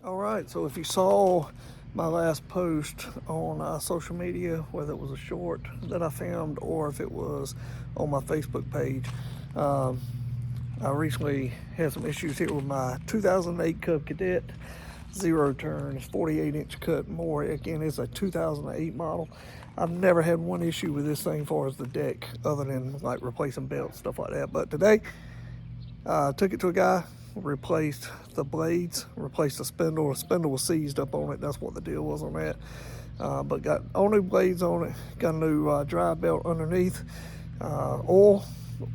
All right, so if you saw my last post on social media, whether it was a short that I filmed or if it was on my Facebook page, um, I recently had some issues here with my 2008 Cub Cadet, zero turns, 48-inch cut more. Again, it's a 2008 model. I've never had one issue with this thing as far as the deck, other than like replacing belts, stuff like that. But today, took it to a guy, replaced the blades, replaced the spindle. The spindle was seized up on it. That's what the deal was on that. But got all new blades on it, got a new drive belt underneath, oil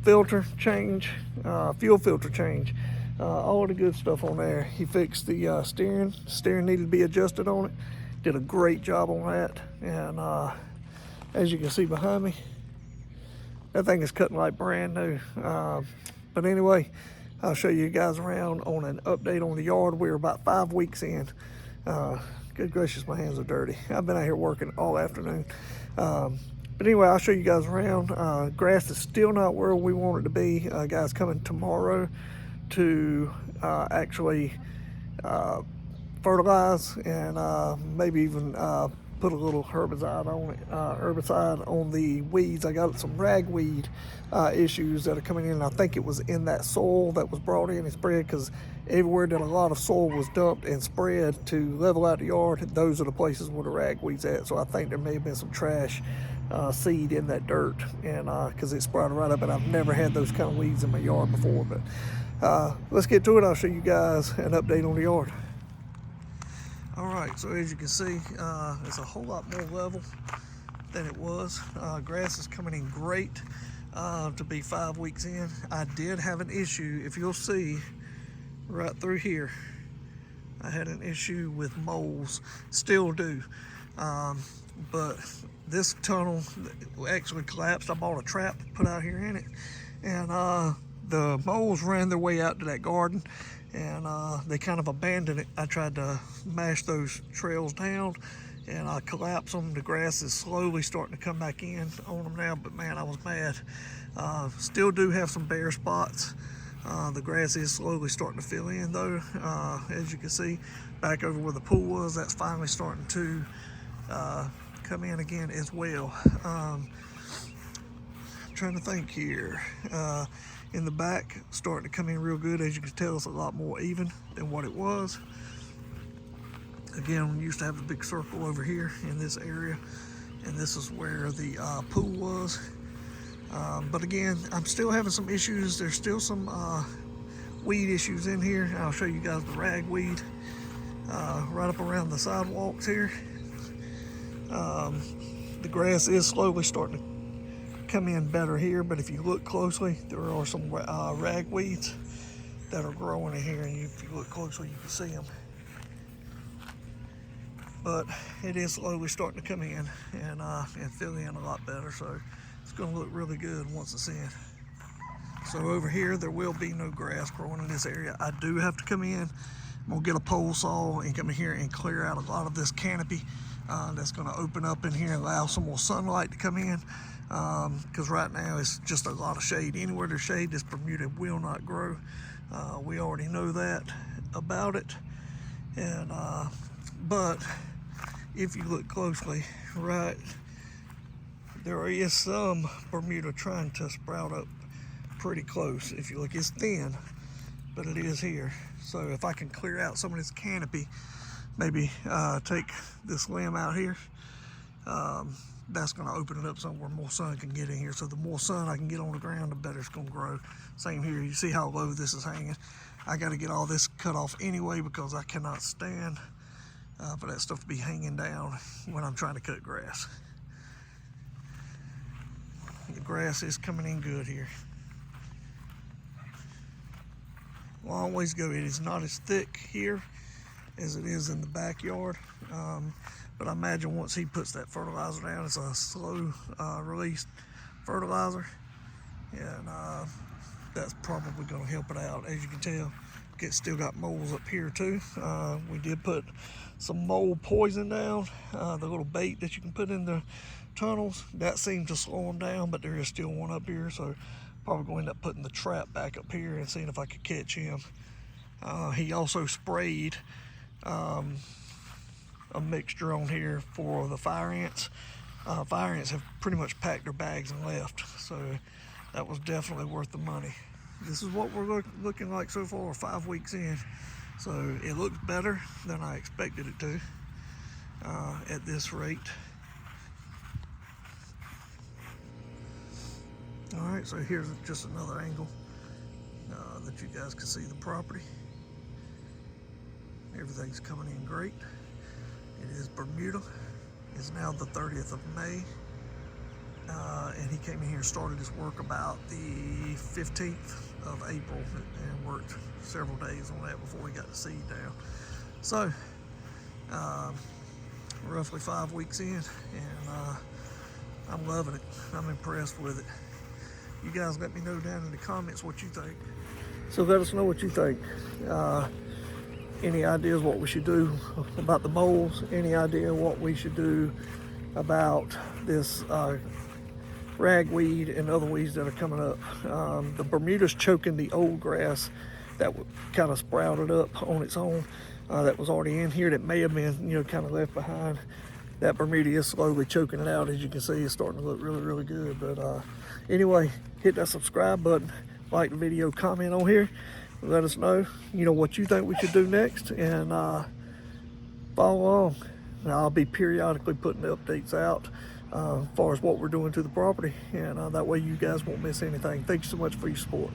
filter change, fuel filter change, all the good stuff on there. He fixed the steering. Steering needed to be adjusted on it. Did a great job on that. And as you can see behind me, that thing is cutting like brand new. But anyway, I'll show you guys around on an update on the yard. We're about 5 weeks in. Good gracious, my hands are dirty. I've been out here working all afternoon. But anyway, I'll show you guys around. Grass is still not where we want it to be. Guys coming tomorrow to actually fertilize and maybe even put a little herbicide on the weeds. I got some ragweed issues that are coming in. I think it was in that soil that was brought in and spread, because everywhere that a lot of soil was dumped and spread to level out the yard, those are the places where the ragweed's at. So I think there may have been some trash seed in that dirt, and because it sprouted right up, and I've never had those kind of weeds in my yard before. But let's get to it. I'll show you guys an update on the yard. All right, so as you can see, it's a whole lot more level than it was. Grass is coming in great to be 5 weeks in. I did have an issue, if you'll see right through here, I had an issue with moles, still do. But this tunnel actually collapsed. I bought a trap to put out here in it, and the moles ran their way out to that garden, and they kind of abandoned it. I tried to mash those trails down and I collapsed them. The grass is slowly starting to come back in on them now, but man, I was mad. Still do have some bare spots. The grass is slowly starting to fill in though. As you can see, back over where the pool was, that's finally starting to come in again as well. Trying to think here. In the back, starting to come in real good. As you can tell, it's a lot more even than what it was. Again, we used to have a big circle over here in this area, and this is where the pool was. But again, I'm still having some issues. There's still some weed issues in here. I'll show you guys the ragweed right up around the sidewalks here. The grass is slowly starting to come in better here, but if you look closely, there are some ragweeds that are growing in here, and if you look closely, you can see them. But it is slowly starting to come in and fill in a lot better, so it's going to look really good once it's in. So over here, there will be no grass growing in this area. I do have to come in. I'm going to get a pole saw and come in here and clear out a lot of this canopy. That's going to open up in here and allow some more sunlight to come in. Because right now it's just a lot of shade. Anywhere there's shade, this Bermuda will not grow. We already know that about it. And but if you look closely, right, there is some Bermuda trying to sprout up pretty close. If you look, it's thin, but it is here. So if I can clear out some of this canopy, maybe take this limb out here, that's going to open it up somewhere more sun can get in here. So the more sun I can get on the ground, the better it's going to grow. Same here. You see how low this is hanging. I got to get all this cut off anyway, because I cannot stand for that stuff to be hanging down when I'm trying to cut grass. The grass is coming in good here. Long ways to go. It is not as thick here as it is in the backyard. But I imagine once he puts that fertilizer down, it's a slow release fertilizer, and that's probably going to help it out. As you can tell, it's still got moles up here too. We did put some mole poison down, the little bait that you can put in the tunnels. That seemed to slow them down, but there is still one up here, so probably going to end up putting the trap back up here and seeing if I could catch him. He also sprayed a mixture on here for the fire ants. Fire ants have pretty much packed their bags and left, so that was definitely worth the money. This is what we're looking like so far, 5 weeks in. So it looks better than I expected it to at this rate. All right, so here's just another angle that you guys can see the property. Everything's coming in great. It is Bermuda. It's now the 30th of May. And he came in here and started his work about the 15th of April and worked several days on that before he got the seed down. So, roughly 5 weeks in, and I'm loving it. I'm impressed with it. You guys let me know down in the comments what you think. So let us know what you think. Any ideas what we should do about the moles? Any idea what we should do about this ragweed and other weeds that are coming up? The Bermuda's choking the old grass that kind of sprouted up on its own. That was already in here that may have been, kind of left behind. That Bermuda is slowly choking it out. As you can see, it's starting to look really, really good. But anyway, hit that subscribe button, like the video, comment on here. Let us know, what you think we should do next, and follow along. And I'll be periodically putting the updates out as far as what we're doing to the property, and that way you guys won't miss anything. Thanks so much for your support.